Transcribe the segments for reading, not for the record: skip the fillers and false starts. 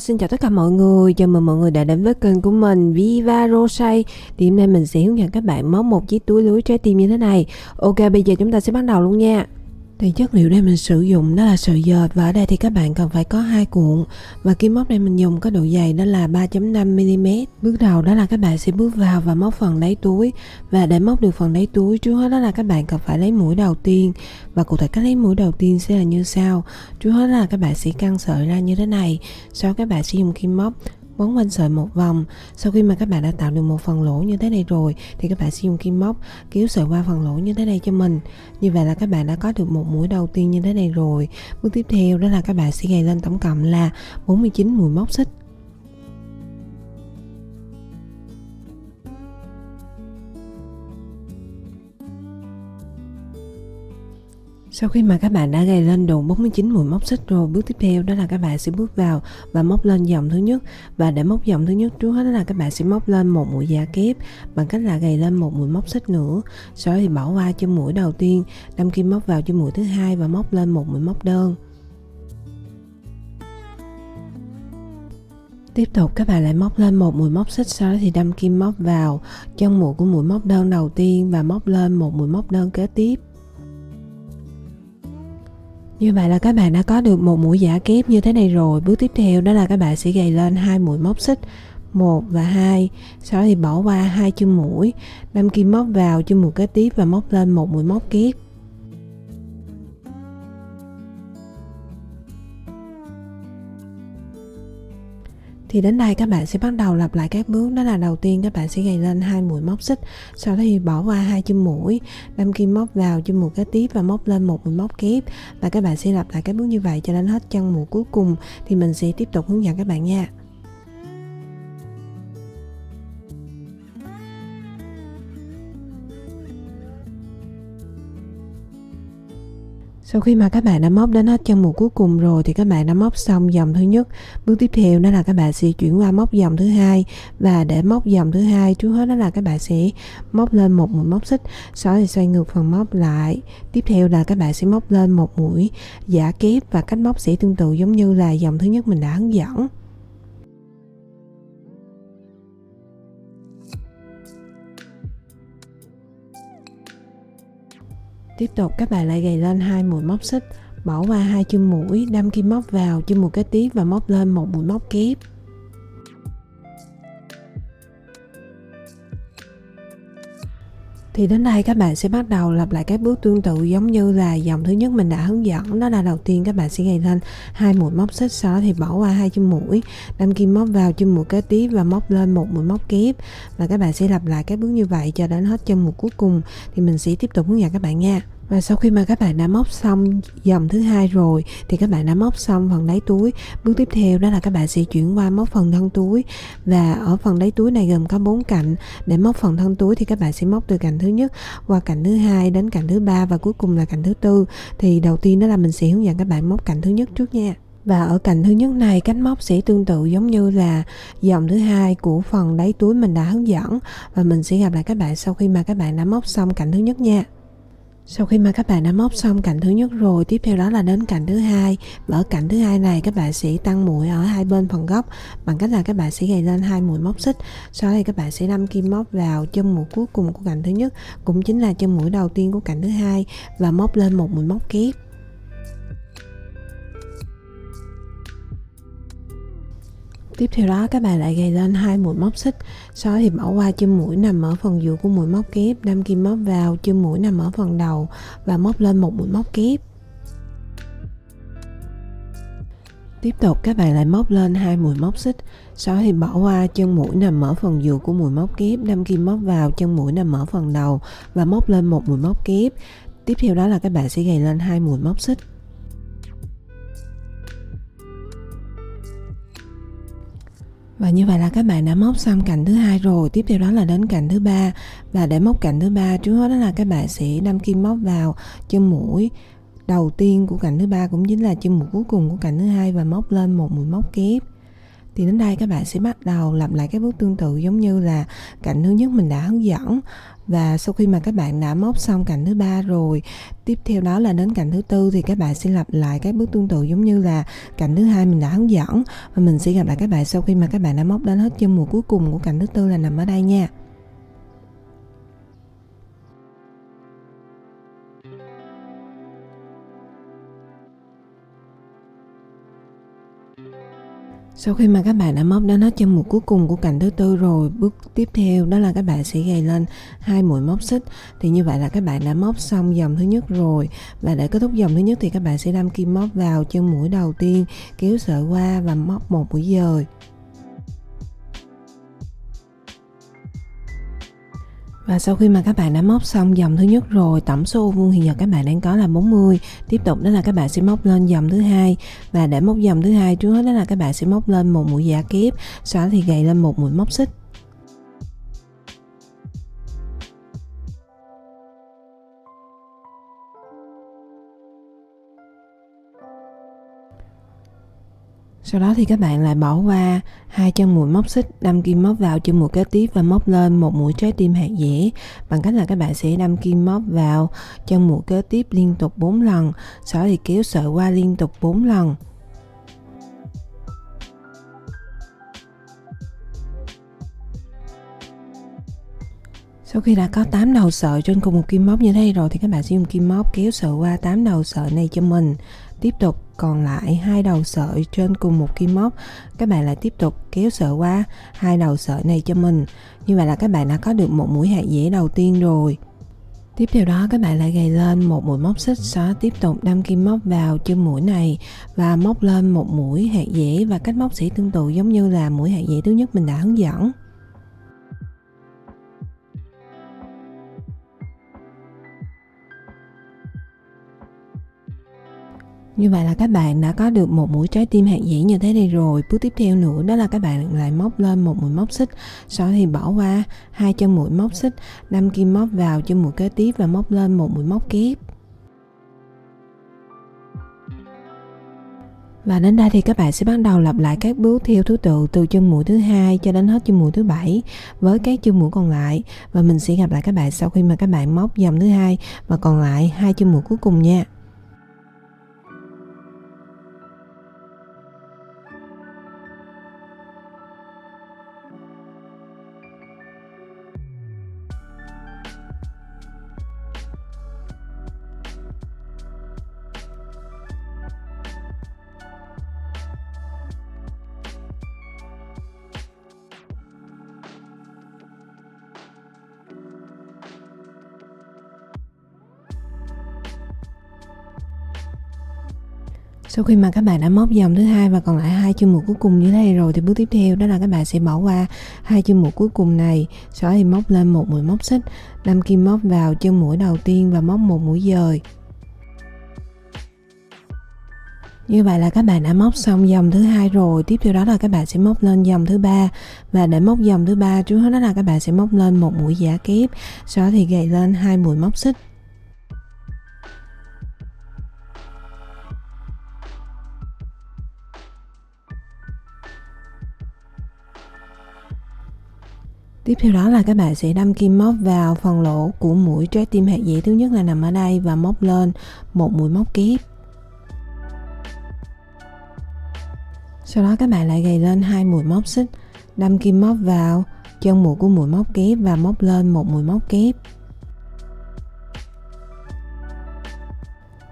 Xin chào tất cả mọi người, chào mừng mọi người đã đến với kênh của mình Viva Rosé. Thì hôm nay mình sẽ hướng dẫn các bạn móc một chiếc túi lưới trái tim như thế này. Ok, bây giờ chúng ta sẽ bắt đầu luôn nha. Thì chất liệu đây mình sử dụng đó là sợi dệt, và ở đây thì các bạn cần phải có 2 cuộn, và kim móc này mình dùng có độ dày đó là 3.5mm. Bước đầu đó là các bạn sẽ bước vào và móc phần đáy túi, và để móc được phần đáy túi trước hết đó là các bạn cần phải lấy mũi đầu tiên, và cụ thể cách lấy mũi đầu tiên sẽ là như sau. Trước hết là các bạn sẽ căng sợi ra như thế này, sau các bạn sẽ dùng kim móc quấn quanh sợi một vòng. Sau khi mà các bạn đã tạo được một phần lỗ như thế này rồi thì các bạn sẽ dùng kim móc kéo sợi qua phần lỗ như thế này cho mình. Như vậy là các bạn đã có được một mũi đầu tiên như thế này rồi. Bước tiếp theo đó là các bạn sẽ gầy lên tổng cộng là 49 mũi móc xích. Sau khi mà các bạn đã gầy lên đủ 49 mũi móc xích rồi, bước tiếp theo đó là các bạn sẽ bước vào và móc lên dòng thứ nhất. Và để móc dòng thứ nhất trước hết đó là các bạn sẽ móc lên một mũi giả kép bằng cách là gầy lên một mũi móc xích nữa. Sau đó thì bỏ qua cho mũi đầu tiên, đâm kim móc vào cho mũi thứ hai và móc lên một mũi móc đơn. Tiếp tục các bạn lại móc lên một mũi móc xích, sau đó thì đâm kim móc vào chân mũi của mũi móc đơn đầu tiên và móc lên một mũi móc đơn kế tiếp. Như vậy là các bạn đã có được một mũi giả kép như thế này rồi. Bước tiếp theo đó là các bạn sẽ gầy lên 2 mũi móc xích 1 và 2, sau đó thì bỏ qua 2 chân mũi, đâm kim móc vào chân mũi kế tiếp và móc lên một mũi móc kép. Thì đến đây các bạn sẽ bắt đầu lặp lại các bước, đó là đầu tiên các bạn sẽ gầy lên 2 mũi móc xích, sau đó thì bỏ qua 2 chân mũi, đâm kim móc vào chân mũi kế tiếp và móc lên một mũi móc kép. Và các bạn sẽ lặp lại các bước như vậy cho đến hết chân mũi cuối cùng thì mình sẽ tiếp tục hướng dẫn các bạn nha. Sau khi mà các bạn đã móc đến hết chân mũi cuối cùng rồi thì các bạn đã móc xong dòng thứ nhất. Bước tiếp theo đó là các bạn sẽ chuyển qua móc dòng thứ hai, và để móc dòng thứ hai trước hết đó là các bạn sẽ móc lên một mũi móc xích, sau đó thì xoay ngược phần móc lại. Tiếp theo là các bạn sẽ móc lên một mũi giả kép, và cách móc sẽ tương tự giống như là dòng thứ nhất mình đã hướng dẫn. Tiếp tục các bạn lại gầy lên 2 mũi móc xích, bỏ qua 2 chân mũi, đâm kim móc vào chân mũi kế tiếp và móc lên một mũi móc kép. Thì đến đây các bạn sẽ bắt đầu lặp lại các bước tương tự giống như là dòng thứ nhất mình đã hướng dẫn. Đó là đầu tiên các bạn sẽ gầy lên 2 mũi móc xích, sau đó thì bỏ qua 2 chân mũi, đâm kim móc vào chân mũi kế tiếp và móc lên một mũi móc kép. Và các bạn sẽ lặp lại các bước như vậy cho đến hết chân mũi cuối cùng thì mình sẽ tiếp tục hướng dẫn các bạn nha. Và sau khi mà các bạn đã móc xong dòng thứ hai rồi thì các bạn đã móc xong phần đáy túi. Bước tiếp theo đó là các bạn sẽ chuyển qua móc phần thân túi, và ở phần đáy túi này gồm có 4 cạnh. Để móc phần thân túi thì các bạn sẽ móc từ cạnh thứ nhất qua cạnh thứ hai đến cạnh thứ ba và cuối cùng là cạnh thứ tư. Thì đầu tiên đó là mình sẽ hướng dẫn các bạn móc cạnh thứ nhất trước nha. Và ở cạnh thứ nhất này cách móc sẽ tương tự giống như là dòng thứ hai của phần đáy túi mình đã hướng dẫn, và mình sẽ gặp lại các bạn sau khi mà các bạn đã móc xong cạnh thứ nhất nha. Sau khi mà các bạn đã móc xong cạnh thứ nhất rồi, tiếp theo đó là đến cạnh thứ hai, và ở cạnh thứ hai này các bạn sẽ tăng mũi ở hai bên phần gốc bằng cách là các bạn sẽ gầy lên 2 mũi móc xích, sau đó thì các bạn sẽ đâm kim móc vào chân mũi cuối cùng của cạnh thứ nhất, cũng chính là chân mũi đầu tiên của cạnh thứ hai, và móc lên một mũi móc kép. Tiếp theo đó các bạn lại gầy lên 2 mũi móc xích, sau đó thì bỏ qua chân mũi nằm ở phần giữa của mũi móc kép, đâm kim móc vào chân mũi nằm ở phần đầu và móc lên một mũi móc kép. Tiếp tục các bạn lại móc lên 2 mũi móc xích, sau đó thì bỏ qua chân mũi nằm ở phần giữa của mũi móc kép, đâm kim móc vào chân mũi nằm ở phần đầu và móc lên một mũi móc kép. Tiếp theo đó là các bạn sẽ gầy lên 2 mũi móc xích. Và như vậy là các bạn đã móc xong cạnh thứ hai rồi. Tiếp theo đó là đến cạnh thứ ba, và để móc cạnh thứ ba trước hết đó là các bạn sẽ đâm kim móc vào chân mũi đầu tiên của cạnh thứ ba, cũng chính là chân mũi cuối cùng của cạnh thứ hai, và móc lên một mũi móc kép. Thì đến đây các bạn sẽ bắt đầu lặp lại các bước tương tự giống như là cạnh thứ nhất mình đã hướng dẫn. Và sau khi mà các bạn đã móc xong cạnh thứ 3 rồi, tiếp theo đó là đến cạnh thứ 4 thì các bạn sẽ lặp lại các bước tương tự giống như là cạnh thứ 2 mình đã hướng dẫn. Và mình sẽ gặp lại các bạn sau khi mà các bạn đã móc đến hết chân mũi cuối cùng của cạnh thứ 4 là nằm ở đây nha. Sau khi mà các bạn đã móc đến hết chân mũi cuối cùng của cạnh thứ 4 rồi, bước tiếp theo đó là các bạn sẽ gầy lên 2 mũi móc xích. Thì như vậy là các bạn đã móc xong dòng thứ nhất rồi. Và để kết thúc dòng thứ nhất thì các bạn sẽ đâm kim móc vào chân mũi đầu tiên, kéo sợi qua và móc một mũi dời. Và sau khi mà các bạn đã móc xong dòng thứ nhất rồi, tổng số ô vuông hiện giờ các bạn đang có là 40. Tiếp tục đó là các bạn sẽ móc lên dòng thứ hai. Và để móc dòng thứ hai trước hết đó là các bạn sẽ móc lên một mũi giả kép, sau đó thì gầy lên một mũi móc xích. Sau đó thì các bạn lại bỏ qua hai chân mũi móc xích, đâm kim móc vào chân mũi kế tiếp và móc lên một mũi trái tim hạt dẻ. Bằng cách là các bạn sẽ đâm kim móc vào chân mũi kế tiếp liên tục 4 lần, sau đó thì kéo sợi qua liên tục 4 lần. Sau khi đã có 8 đầu sợi trên cùng một kim móc như thế rồi thì các bạn sẽ dùng kim móc kéo sợi qua 8 đầu sợi này cho mình. Tiếp tục còn lại 2 đầu sợi trên cùng một kim móc, các bạn lại tiếp tục kéo sợi qua 2 đầu sợi này cho mình. Như vậy là các bạn đã có được một mũi hạt dẻ đầu tiên rồi. Tiếp theo đó các bạn lại gầy lên một mũi móc xích, sau đó tiếp tục đâm kim móc vào chân mũi này và móc lên một mũi hạt dẻ, và cách móc sẽ tương tự giống như là mũi hạt dẻ thứ nhất mình đã hướng dẫn. Như vậy là các bạn đã có được một mũi trái tim hạt dẻ như thế này rồi. Bước tiếp theo nữa đó là các bạn lại móc lên một mũi móc xích, sau đó thì bỏ qua hai chân mũi móc xích, đâm kim móc vào chân mũi kế tiếp và móc lên một mũi móc kép. Và đến đây thì các bạn sẽ bắt đầu lặp lại các bước theo thứ tự từ chân mũi thứ hai cho đến hết chân mũi thứ 7 với các chân mũi còn lại. Và mình sẽ gặp lại các bạn sau khi mà các bạn móc dòng thứ hai và còn lại hai chân mũi cuối cùng nha. Sau khi mà các bạn đã móc dòng thứ hai và còn lại hai chân mũi cuối cùng như thế này rồi thì bước tiếp theo đó là các bạn sẽ bỏ qua hai chân mũi cuối cùng này, sau đó thì móc lên một mũi móc xích, đâm kim móc vào chân mũi đầu tiên và móc một mũi dời. Như vậy là các bạn đã móc xong dòng thứ hai rồi. Tiếp theo đó là các bạn sẽ móc lên dòng thứ ba, và để móc dòng thứ ba trước hết đó là các bạn sẽ móc lên một mũi giả kép, sau đó thì gầy lên hai mũi móc xích. Tiếp theo đó là các bạn sẽ đâm kim móc vào phần lỗ của mũi trái tim hạt dẻ thứ nhất là nằm ở đây và móc lên một mũi móc kép. Sau đó các bạn lại gầy lên hai mũi móc xích, đâm kim móc vào chân mũi của mũi móc kép và móc lên một mũi móc kép.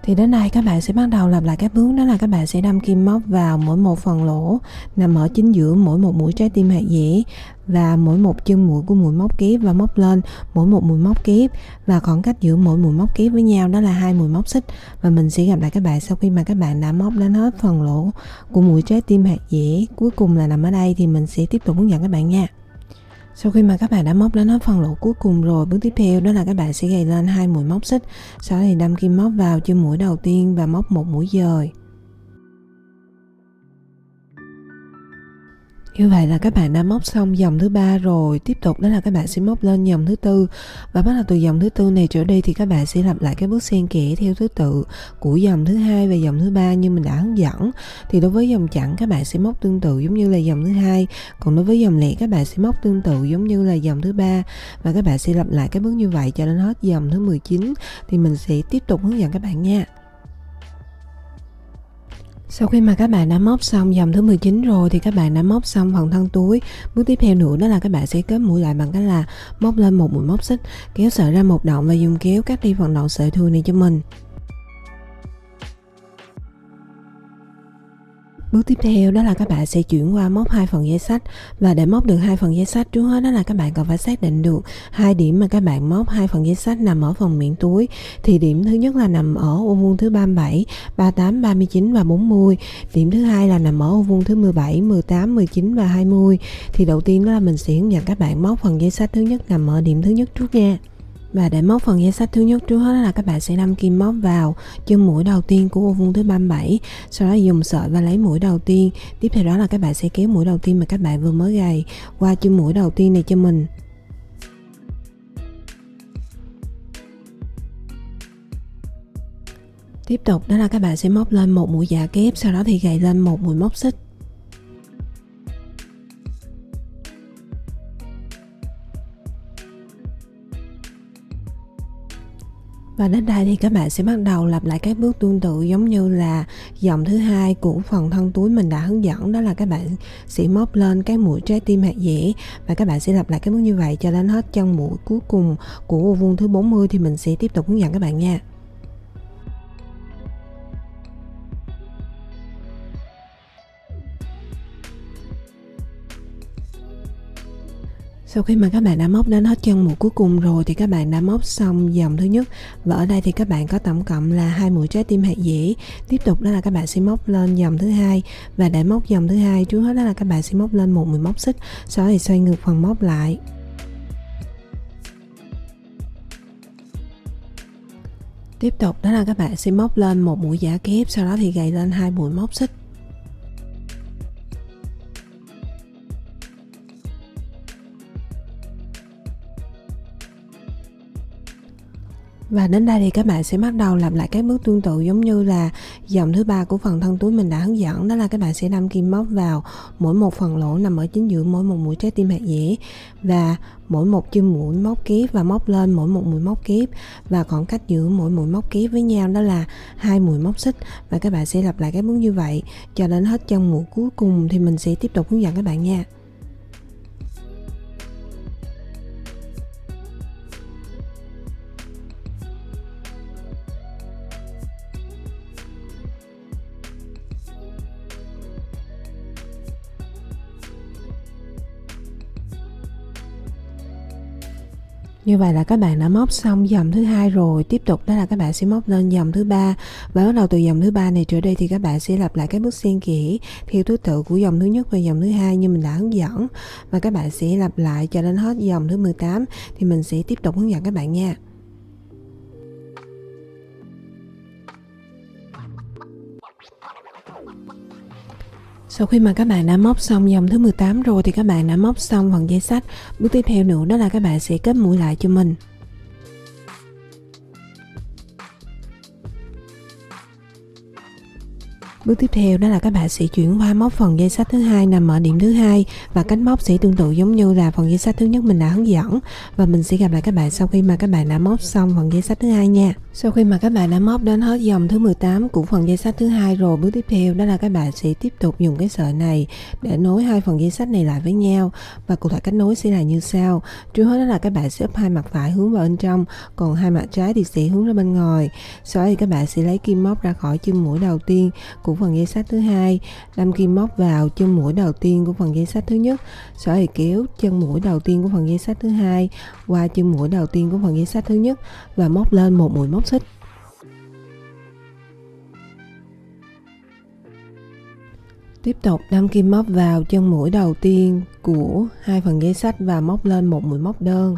Thì đến đây các bạn sẽ bắt đầu lặp lại các bước, đó là các bạn sẽ đâm kim móc vào mỗi một phần lỗ nằm ở chính giữa mỗi một mũi trái tim hạt dẻ và mỗi một chân mũi của mũi móc kép và móc lên mỗi một mũi móc kép, và khoảng cách giữa mỗi mũi móc kép với nhau đó là hai mũi móc xích. Và mình sẽ gặp lại các bạn sau khi mà các bạn đã móc đến hết phần lỗ của mũi trái tim hạt dẻ cuối cùng là nằm ở đây thì mình sẽ tiếp tục hướng dẫn các bạn nha. Sau khi mà các bạn đã móc đến hết phần lỗ cuối cùng rồi, bước tiếp theo đó là các bạn sẽ gầy lên hai mũi móc xích, sau đó thì đâm kim móc vào chân mũi đầu tiên và móc một mũi dời. Như vậy là các bạn đã móc xong dòng thứ ba rồi. Tiếp tục đó là các bạn sẽ móc lên dòng thứ tư. Và bắt đầu từ dòng thứ tư này trở đi thì các bạn sẽ lặp lại cái bước xen kẽ theo thứ tự của dòng thứ hai và dòng thứ ba như mình đã hướng dẫn. Thì đối với dòng chẵn các bạn sẽ móc tương tự giống như là dòng thứ hai. Còn đối với dòng lẻ các bạn sẽ móc tương tự giống như là dòng thứ ba. Và các bạn sẽ lặp lại cái bước như vậy cho đến hết dòng thứ 19. Thì mình sẽ tiếp tục hướng dẫn các bạn nha. Sau khi mà các bạn đã móc xong dòng thứ 19 rồi thì các bạn đã móc xong phần thân túi. Bước tiếp theo nữa đó là các bạn sẽ kết mũi lại bằng cách là móc lên một mũi móc xích, kéo sợi ra một đoạn và dùng kéo cắt đi phần đoạn sợi thừa này cho mình. Bước tiếp theo đó là các bạn sẽ chuyển qua móc hai phần dây xách. Và để móc được hai phần dây xách, trước hết đó là các bạn cần phải xác định được hai điểm mà các bạn móc hai phần dây xách nằm ở phần miệng túi. Thì điểm thứ nhất là nằm ở ô vuông thứ 37, 38, 39 và 40. Điểm thứ hai là nằm ở ô vuông thứ 17, 18, 19 và 20. Thì đầu tiên đó là mình sẽ hướng dẫn các bạn móc phần dây xách thứ nhất nằm ở điểm thứ nhất trước nha. Và để móc phần dây xách thứ nhất, trước hết là các bạn sẽ đâm kim móc vào chân mũi đầu tiên của ô vuông thứ 37, sau đó dùng sợi và lấy mũi đầu tiên. Tiếp theo đó là các bạn sẽ kéo mũi đầu tiên mà các bạn vừa mới gầy qua chân mũi đầu tiên này cho mình. Tiếp tục đó là các bạn sẽ móc lên một mũi dạ kép, sau đó thì gầy lên một mũi móc xích. Và đến đây thì các bạn sẽ bắt đầu lặp lại các bước tương tự giống như là dòng thứ hai của phần thân túi mình đã hướng dẫn, đó là các bạn sẽ móc lên cái mũi trái tim hạt dẻ và các bạn sẽ lặp lại cái bước như vậy cho đến hết chân mũi cuối cùng của ô vuông thứ 40 thì mình sẽ tiếp tục hướng dẫn các bạn nha. Sau khi mà các bạn đã móc đến hết chân mũi cuối cùng rồi thì các bạn đã móc xong dòng thứ nhất. Và ở đây thì các bạn có tổng cộng là hai mũi trái tim hạt dẻ. Tiếp tục đó là các bạn sẽ móc lên dòng thứ hai. Và để móc dòng thứ hai, trước hết đó là các bạn sẽ móc lên một mũi móc xích, sau đó thì xoay ngược phần móc lại. Tiếp tục đó là các bạn sẽ móc lên một mũi giả kép, sau đó thì gầy lên hai mũi móc xích. Và đến đây thì các bạn sẽ bắt đầu lặp lại các bước tương tự giống như là dòng thứ ba của phần thân túi mình đã hướng dẫn, đó là các bạn sẽ đâm kim móc vào mỗi một phần lỗ nằm ở chính giữa mỗi một mũi trái tim hạt dẻ và mỗi một chân mũi móc kép và móc lên mỗi một mũi móc kép, và khoảng cách giữa mỗi mũi móc kép với nhau đó là hai mũi móc xích. Và các bạn sẽ lặp lại các bước như vậy cho đến hết chân mũi cuối cùng thì mình sẽ tiếp tục hướng dẫn các bạn nha. Như vậy là các bạn đã móc xong dòng thứ hai rồi. Tiếp tục đó là các bạn sẽ móc lên dòng thứ ba. Và bắt đầu từ dòng thứ ba này trở đi thì các bạn sẽ lặp lại các bước xen kẽ theo thứ tự của dòng thứ nhất và dòng thứ hai như mình đã hướng dẫn. Và các bạn sẽ lặp lại cho đến hết dòng thứ 18 thì mình sẽ tiếp tục hướng dẫn các bạn nha. Sau khi mà các bạn đã móc xong dòng thứ 18 rồi thì các bạn đã móc xong phần dây xách. Bước tiếp theo nữa đó là các bạn sẽ kết mũi lại cho mình. Bước tiếp theo đó là các bạn sẽ chuyển qua móc phần dây xách thứ hai nằm ở điểm thứ hai và cách móc sẽ tương tự giống như là phần dây xách thứ nhất mình đã hướng dẫn. Và mình sẽ gặp lại các bạn sau khi mà các bạn đã móc xong phần dây xách thứ hai nha. Sau khi mà các bạn đã móc đến hết dòng thứ 18 của phần dây xách thứ hai rồi, bước tiếp theo đó là các bạn sẽ tiếp tục dùng cái sợi này để nối hai phần dây xách này lại với nhau. Và cụ thể cách nối sẽ là như sau. Trước hết đó là các bạn sẽ úp hai mặt phải hướng vào bên trong, còn hai mặt trái thì sẽ hướng ra bên ngoài. Sau đó thì các bạn sẽ lấy kim móc ra khỏi chân mũi đầu tiên của phần dây xách thứ hai, đâm kim móc vào chân mũi đầu tiên của phần dây xách thứ nhất, sau đó thì kéo chân mũi đầu tiên của phần dây xách thứ hai qua chân mũi đầu tiên của phần dây xách thứ nhất và móc lên một mũi móc xích. Tiếp tục đâm kim móc vào chân mũi đầu tiên của hai phần dây xách và móc lên một mũi móc đơn.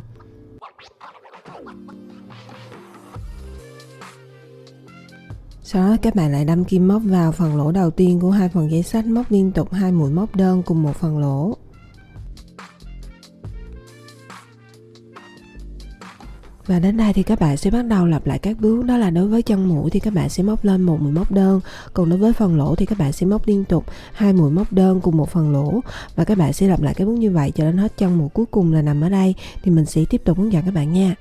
Sau đó các bạn lại đâm kim móc vào phần lỗ đầu tiên của hai phần dây xách, móc liên tục 2 mũi móc đơn cùng một phần lỗ. Và đến đây thì các bạn sẽ bắt đầu lặp lại các bước, đó là đối với chân mũi thì các bạn sẽ móc lên 1 mũi móc đơn, còn đối với phần lỗ thì các bạn sẽ móc liên tục 2 mũi móc đơn cùng một phần lỗ. Và các bạn sẽ lặp lại các bước như vậy cho đến hết chân mũi cuối cùng là nằm ở đây, thì mình sẽ tiếp tục hướng dẫn các bạn nha.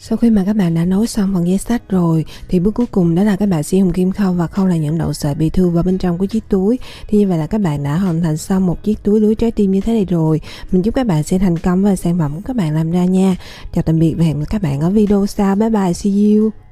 Sau khi mà các bạn đã nối xong phần dây xách rồi thì bước cuối cùng đó là các bạn sẽ dùng kim khâu và khâu lại những đầu sợi bị thương vào bên trong của chiếc túi. Thì như vậy là các bạn đã hoàn thành xong một chiếc túi lưới trái tim như thế này rồi. Mình chúc các bạn sẽ thành công với sản phẩm của các bạn làm ra nha. Chào tạm biệt và hẹn gặp các bạn ở video sau. Bye bye, see you.